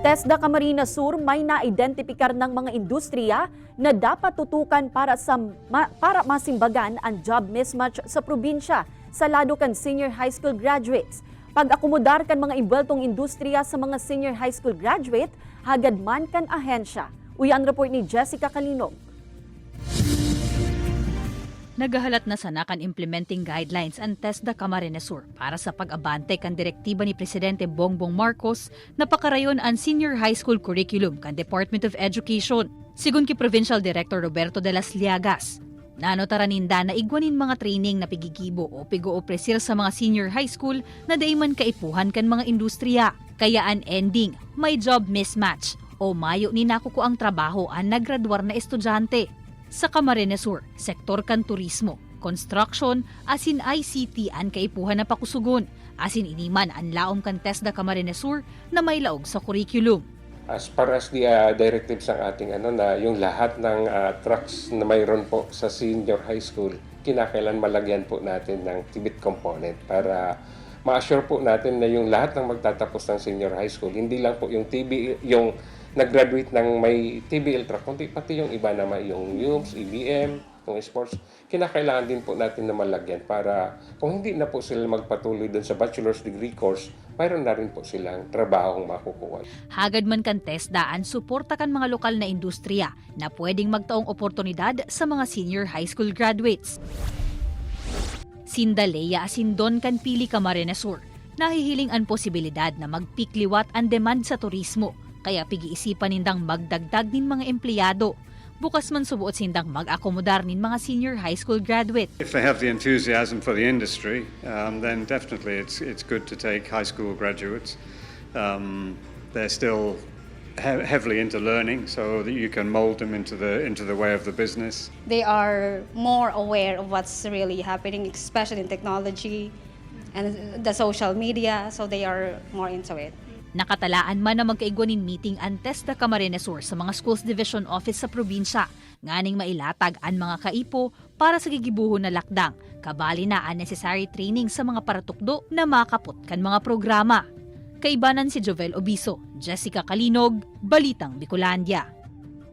TESDA Camarines Sur may na-identipikar ng mga industriya na dapat tutukan para masimbagan ang job mismatch sa probinsya sa lalo kan senior high school graduates. Pag-akomodar kan mga imbeltong industriya sa mga senior high school graduate, hagad man kan ahensya. Uyan report ni Jessica Kalinog. Nagahalat na sana kan implementing guidelines ang TESDA Camarines Sur para sa pag-abante kan direktiba ni Presidente Bongbong Marcos na pakarayon ang senior high school curriculum kan Department of Education. Sigun ki Provincial Director Roberto de las Llagas, nanotaraninda na igwanin mga training na pigigibo o pigo-opresir sa mga senior high school na daiman kaipuhan kan mga industriya. Kaya ang ending, may job mismatch o mayo ni nakuko ang trabaho ang naggraduar na estudyante. Sa Camarines Sur, sektor kan turismo, construction, asin ICT ang kaipuhan na pakusugon, asin iniman ang laom kan TESDA Camarines Sur na may laog sa curriculum. As far as the directives ng ating na yung lahat ng tracks na mayroon po sa senior high school, kinakailan malagyan po natin ng TVET component para ma-assure po natin na yung lahat ng magtatapos ng senior high school, hindi lang po yung yung nag-graduate ng may TBL track, kundi pati yung iba naman, yung UMS, EBM, yung sports, kinakailangan din po natin na malagyan para kung hindi na po sila magpatuloy dun sa bachelor's degree course, mayroon na rin po silang trabahong makukuha. Hagad man kan TESDA ang suporta kan mga lokal na industriya na pwedeng magtaong oportunidad sa mga senior high school graduates. Sindaleya asindon kan Pili Camarines Sur, nahihiling ang posibilidad na magpikliwat ang demand sa turismo, kaya pigi-isipan nindang magdagdag nin mga empleyado. Bukas man subuot sindang mag-akomodar nin mga senior high school graduate. If they have the enthusiasm for the industry, then definitely it's good to take high school graduates. They're still heavily into learning, so that you can mold them into the way of the business. They are more aware of what's really happening, especially in technology and the social media, so they are more into it. Nakatalaan man na magkaigwanin meeting ang TESDA Camarines Sur sa mga Schools Division Office sa probinsya, nganing mailatag ang mga kaipo para sa gigibuho na lakdang, kabali na ang necessary training sa mga paratukdo na makapot kan mga programa. Kaibanan si Jovel Obiso, Jessica Kalinog, Balitang Bicolandia.